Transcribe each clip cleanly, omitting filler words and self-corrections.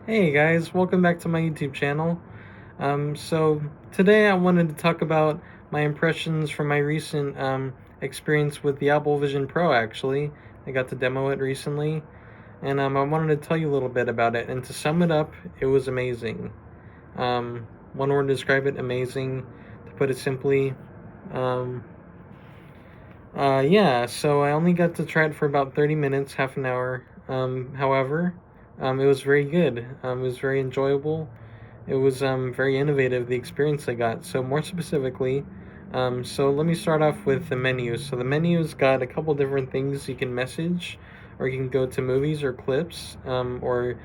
Hey guys, welcome back to my YouTube channel. So today I wanted to talk about my impressions from my recent experience with the Apple Vision Pro. Actually, I got to demo it recently, and I wanted to tell you a little bit about it. And to sum it up, it was amazing. One word to describe it: amazing. To put it simply, um, yeah. So I only got to try it for about 30 minutes, half an hour. However, it was very good. It was very enjoyable. It was very innovative, the experience I got. So, more specifically, so let me start off with the menu. So, the menu's got a couple different things you can message, or you can go to movies or clips, or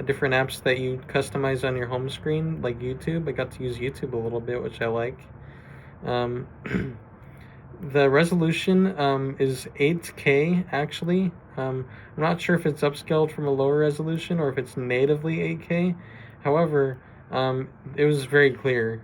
different apps that you customize on your home screen, like YouTube. I got to use YouTube a little bit, which I like. Um, the resolution is 8K actually. I'm not sure if it's upscaled from a lower resolution or if it's natively 8K. However, it was very clear.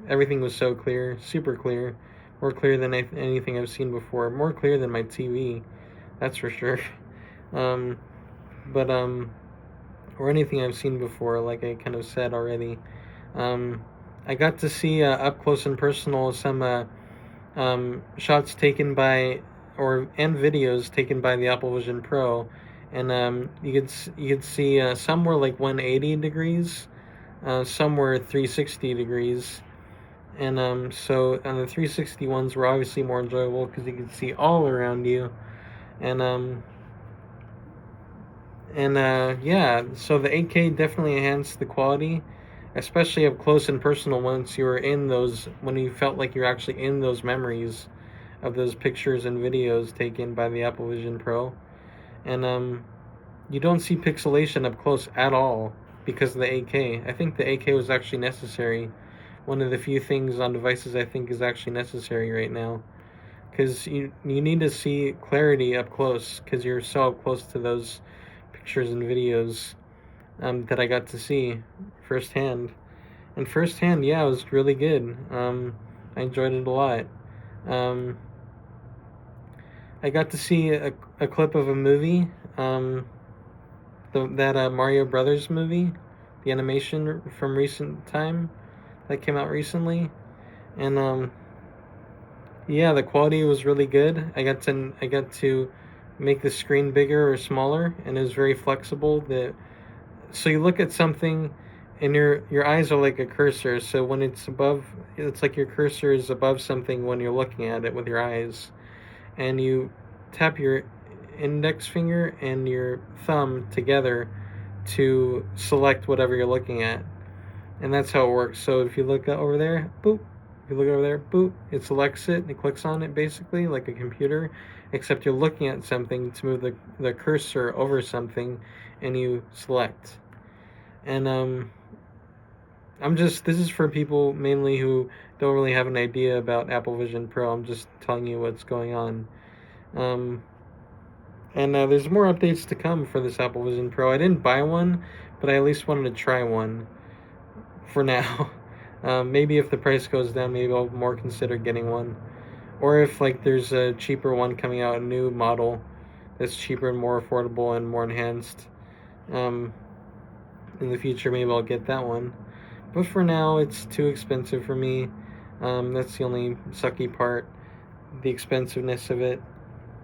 Everything was so clear, super clear, more clear than anything I've seen before, more clear than my TV, that's for sure. Um, but or anything I've seen before, like I kind of said already. Um, I got to see up close and personal some shots taken by and videos taken by the Apple Vision Pro, and you could see some were like 180 degrees, some were 360 degrees, and so the 360 ones were obviously more enjoyable because you could see all around you, and yeah, so the 8K definitely enhanced the quality, especially up close and personal once you were in those, when you felt like you're actually in those memories of those pictures and videos taken by the Apple Vision Pro. And you don't see pixelation up close at all because of the 8K. I think the 8K was actually necessary. One of the few things on devices I think is actually necessary right now. Because you need to see clarity up close because you're so up close to those pictures and videos that I got to see firsthand. And firsthand, yeah, it was really good. I enjoyed it a lot. Um, I got to see a clip of a movie, that Mario Brothers movie, the animation from recent time that came out recently, and yeah, the quality was really good. I got to make the screen bigger or smaller, and it was very flexible. So you look at something, and your eyes are like a cursor. So when it's above, it's like your cursor is above something when you're looking at it with your eyes, and you tap your index finger and your thumb together to select whatever you're looking at. And that's how it works. So if you look over there, boop. If you look over there, boop. It selects it and it clicks on it basically like a computer, except you're looking at something to move the cursor over something and you select. And this is for people mainly who don't really have an idea about Apple Vision Pro. I'm just telling you what's going on. Um, and there's more updates to come for this Apple Vision Pro. I didn't buy one, but I at least wanted to try one for now. Maybe if the price goes down, maybe I'll more consider getting one. Or if like there's a cheaper one coming out, a new model that's cheaper and more affordable and more enhanced. Um, in the future, maybe I'll get that one. But for now, it's too expensive for me. That's the only sucky part. The expensiveness of it.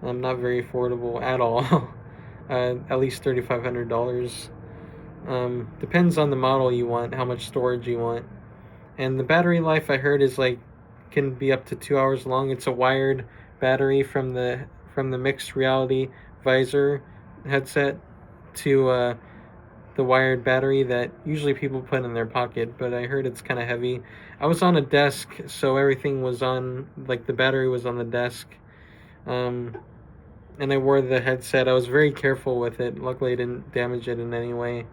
Not very affordable at all. At least $3,500. Depends on the model you want, how much storage you want, and the battery life I heard is like can be up to 2 hours long. It's a wired battery from the mixed reality visor headset to the wired battery that usually people put in their pocket, but I heard it's kind of heavy. I was on a desk, so everything was on, like the battery was on the desk. Um, and I wore the headset. I was very careful with it. Luckily, I didn't damage it in any way.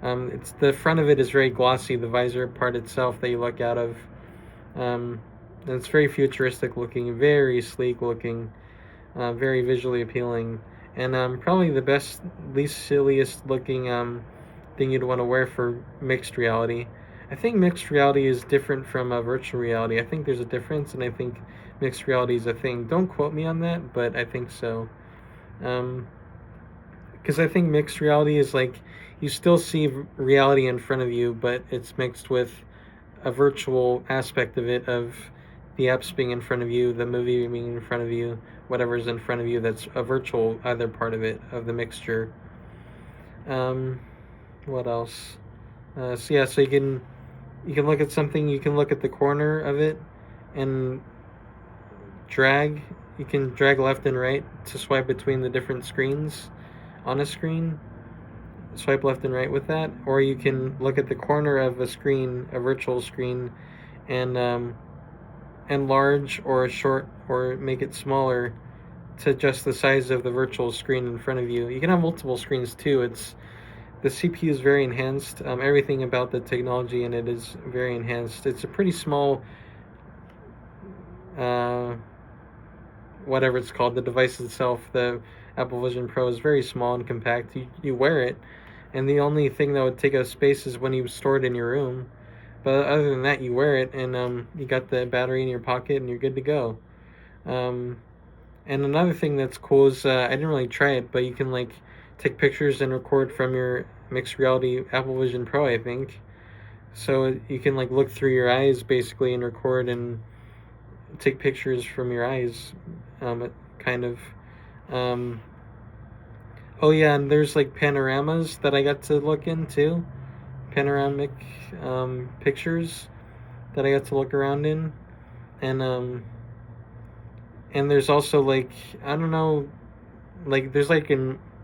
It's the front of it is very glossy. The visor part itself that you look out of, and it's very futuristic looking, very sleek looking, very visually appealing, and probably the best, least silliest looking thing you'd want to wear for mixed reality. I think mixed reality is different from virtual reality. I think there's a difference, and I think mixed reality is a thing. Don't quote me on that, but I think so. Um, because I think mixed reality is like you still see reality in front of you, but it's mixed with a virtual aspect of it, of the apps being in front of you, the movie being in front of you, whatever's in front of you. That's a virtual other part of it, of the mixture. Um, what else? So yeah, so you can look at something. You can look at the corner of it and drag. You can drag left and right to swipe between the different screens on a screen. Swipe left and right with that, or you can look at the corner of a screen, a virtual screen, and enlarge or short or make it smaller to adjust the size of the virtual screen in front of you. You can have multiple screens too. It's the CPU is very enhanced. Everything about the technology in it is very enhanced. It's a pretty small, uh, whatever it's called, the device itself. The Apple Vision Pro is very small and compact. You wear it, and the only thing that would take up space is when you store it in your room. But other than that, you wear it, and you got the battery in your pocket, and you're good to go. Um, and another thing that's cool is I didn't really try it, but you can like take pictures and record from your mixed reality Apple Vision Pro, I think. So you can like look through your eyes basically and record and take pictures from your eyes, kind of. Um, oh yeah, and there's like panoramas that I got to look into, panoramic pictures that I got to look around in, and there's also like I don't know, like there's like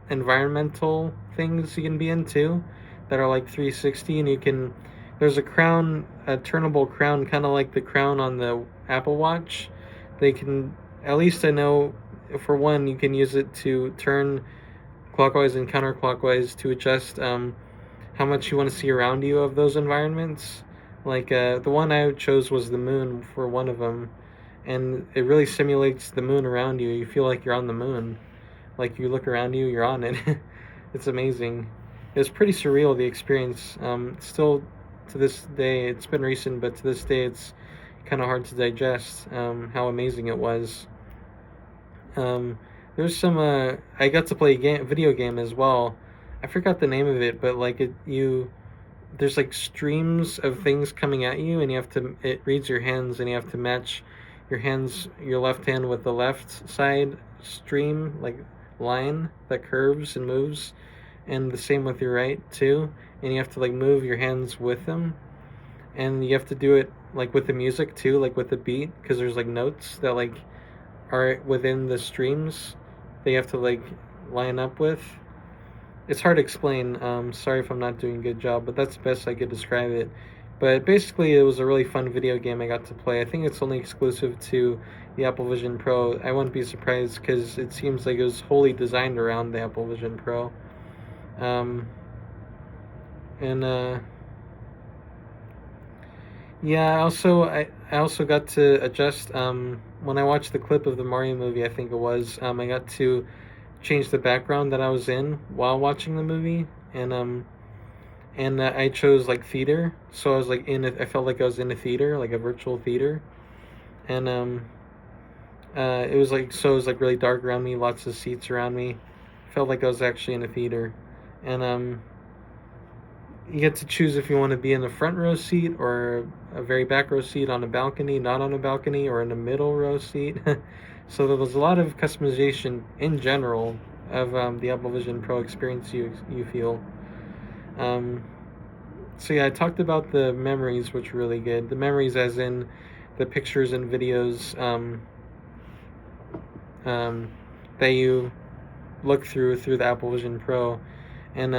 environmental things you can be into that are like 360, and you can there's a crown, a turnable crown, kind of like the crown on the Apple Watch. They can, at least I know, for one, you can use it to turn clockwise and counterclockwise to adjust how much you want to see around you of those environments. Like the one I chose was the moon for one of them, and it really simulates the moon around you. You feel like you're on the moon. Like you look around you, you're on it. It's amazing. It was pretty surreal, the experience. Still, to this day, it's been recent, but to this day, it's kind of hard to digest how amazing it was. Um, there's some. I got to play a video game as well. I forgot the name of it, but like there's like streams of things coming at you, and you have to. It reads your hands, and you have to match your hands, your left hand with the left side stream, like line that curves and moves, and the same with your right too. And you have to like move your hands with them, and you have to do it like with the music too, like with the beat, because there's like notes that like are within the streams they have to like line up with. It's hard to explain. Sorry if I'm not doing a good job, but that's the best I could describe it. But basically, it was a really fun video game I got to play. I think it's only exclusive to the Apple Vision Pro. I wouldn't be surprised because it seems like it was wholly designed around the Apple Vision Pro. Um, and yeah, I also got to adjust when I watched the clip of the Mario movie. I think it was I got to change the background that I was in while watching the movie, and I chose like theater, so I was like I felt like I was in a theater, like a virtual theater, and it was like so it was like really dark around me, lots of seats around me, felt like I was actually in a theater, and you get to choose if you want to be in the front row seat or a very back row seat, on a balcony, not on a balcony, or in a middle row seat. So there was a lot of customization in general of the Apple Vision Pro experience you feel. Um, so yeah, I talked about the memories, which were really good. The memories, as in the pictures and videos um, that you look through the Apple Vision Pro, and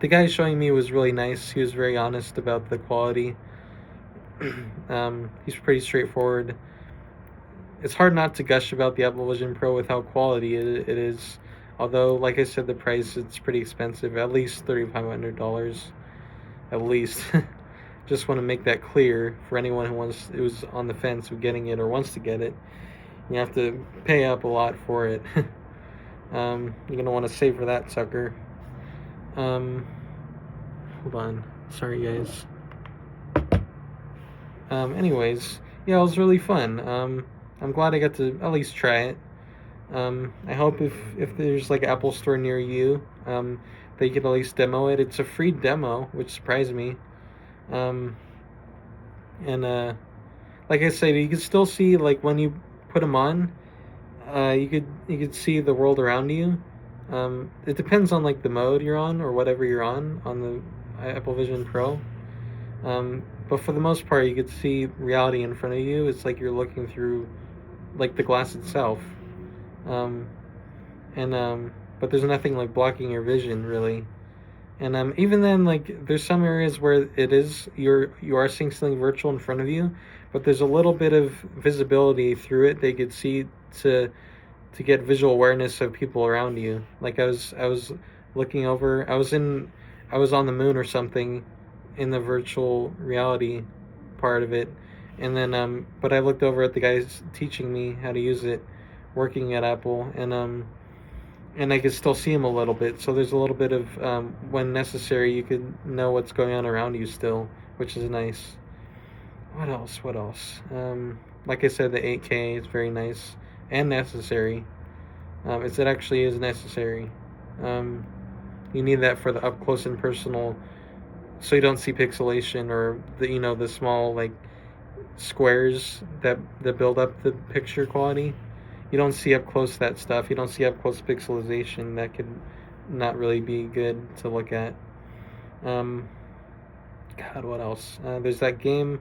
the guy showing me was really nice. He was very honest about the quality. He's pretty straightforward. It's hard not to gush about the Apple Vision Pro with how quality it is. Although, like I said, the price, it's pretty expensive. At least $3,500. At least. Just want to make that clear for anyone who's on the fence of getting it or wants to get it. You have to pay up a lot for it. You're gonna want to save for that sucker. Hold on. Sorry, guys. Anyways, yeah, it was really fun. I'm glad I got to at least try it. I hope if there's like Apple Store near you, that you could at least demo it. It's a free demo, which surprised me. Um, and like I said, you can still see like when you put them on, you could see the world around you. It depends on like the mode you're on or whatever you're on the Apple Vision Pro. But for the most part, you could see reality in front of you. It's like you're looking through like the glass itself. Um, and But there's nothing like blocking your vision really. And even then, like there's some areas where you are seeing something virtual in front of you, but there's a little bit of visibility through it. They could see to to get visual awareness of people around you. Like I was looking over. I was on the moon or something in the virtual reality part of it, and then but I looked over at the guys teaching me how to use it, working at Apple, and I could still see him a little bit. So there's a little bit of when necessary, you could know what's going on around you still, which is nice. What else? What else? Like I said, the 8K is very nice and necessary. It actually is necessary. Um, you need that for the up close and personal, so you don't see pixelation or the small like squares that build up the picture quality. You don't see up close that stuff. You don't see up close pixelization. That could not really be good to look at. Um, God, what else? There's that game.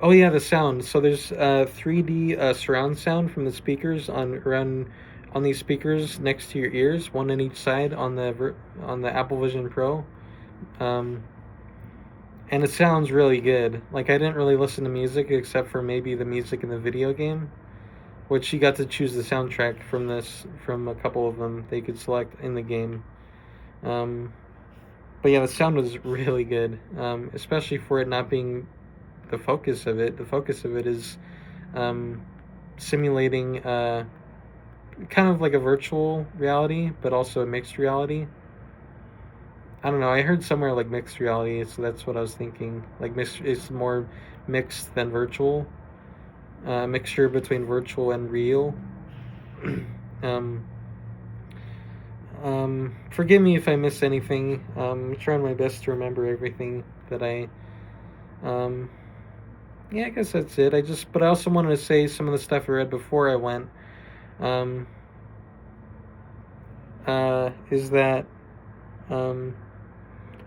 Oh yeah, the sound. So there's 3D surround sound from the speakers on these speakers next to your ears, one on each side on the Apple Vision Pro. Um, and it sounds really good. Like I didn't really listen to music except for maybe the music in the video game, which you got to choose the soundtrack from a couple of them they could select in the game. Um, but yeah, the sound was really good, especially for it not being the focus of it. The focus of it is um, simulating kind of like a virtual reality, but also a mixed reality. I don't know. I heard somewhere like mixed reality, so that's what I was thinking. Like mixed is more mixed than virtual. Mixture between virtual and real. um, Forgive me if I miss anything. I'm trying my best to remember everything that I. Um, yeah, I guess that's it. But I also wanted to say some of the stuff I read before I went. Um, is that um,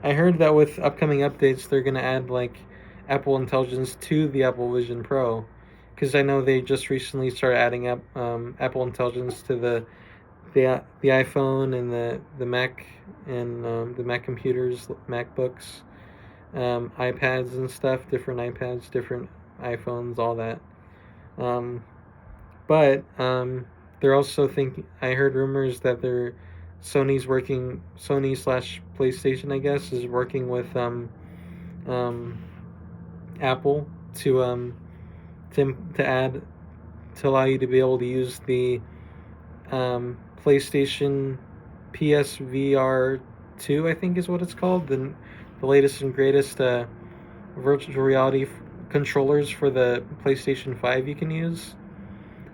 I heard that with upcoming updates, they're gonna add like Apple Intelligence to the Apple Vision Pro, because I know they just recently started adding up Apple Intelligence to the iPhone and the Mac and the Mac computers, MacBooks, iPads and stuff, different iPads, different iPhones, all that. Um, but they're also thinking. I heard rumors that Sony slash PlayStation, I guess, is working with um, Apple to add to allow you to be able to use the PlayStation PSVR 2, I think is what it's called, the latest and greatest virtual reality controllers for the PlayStation 5 you can use.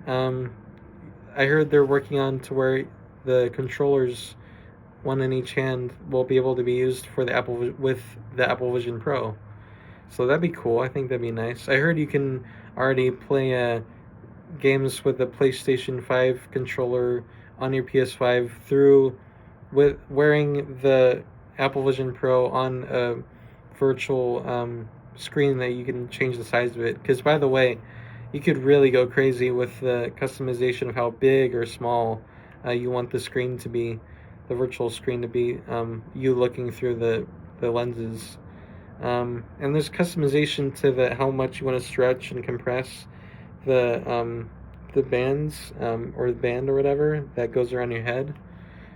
Um, I heard they're working on to where the controllers, one in each hand, will be able to be used for with the Apple Vision Pro. So that'd be cool. I think that'd be nice. I heard you can already play games with the PlayStation 5 controller on your PS5 through with wearing the Apple Vision Pro on a virtual screen that you can change the size of it. Because by the way, you could really go crazy with the customization of how big or small you want the screen to be, the virtual screen to be. You looking through the lenses. And there's customization to how much you want to stretch and compress the bands or the band or whatever that goes around your head.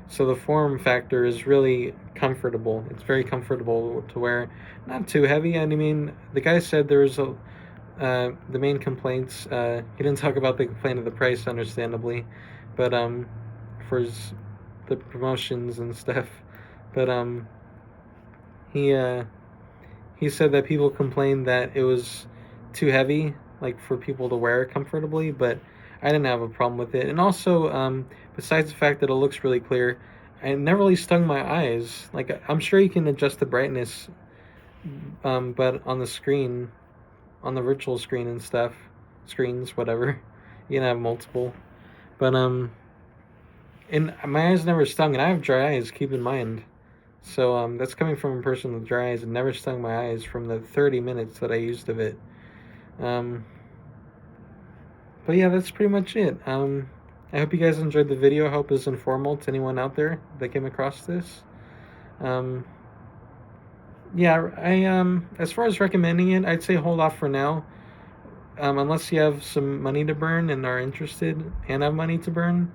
So the form factor is really comfortable. It's very comfortable to wear, not too heavy. And I mean, the guy said the main complaints. He didn't talk about the complaint of the price, understandably, but for the promotions and stuff. But he uh, he said that people complained that it was too heavy, like for people to wear comfortably. But I didn't have a problem with it. And also, besides the fact that it looks really clear, it never really stung my eyes. Like, I'm sure you can adjust the brightness, but on the screen, on the virtual screen and stuff, screens, whatever, you can have multiple. But and my eyes never stung, and I have dry eyes. Keep in mind. So that's coming from a person with dry eyes and never stung my eyes from the 30 minutes that I used of it. Um, but yeah, that's pretty much it. I hope you guys enjoyed the video. I hope it's informal to anyone out there that came across this. Um, yeah, I as far as recommending it, I'd say hold off for now. Unless you have some money to burn and are interested and have money to burn,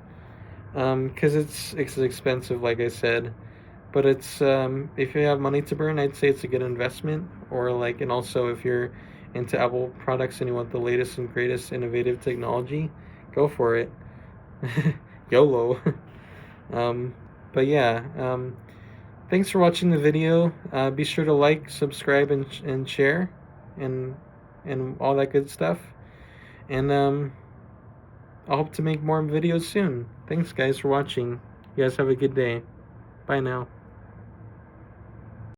because it's expensive, like I said. But it's if you have money to burn, I'd say it's a good investment. Or like, and also if you're into Apple products and you want the latest and greatest innovative technology, go for it. YOLO. um, but yeah, thanks for watching the video. Be sure to like, subscribe, and share, and all that good stuff. And I hope to make more videos soon. Thanks, guys, for watching. You guys have a good day. Bye now.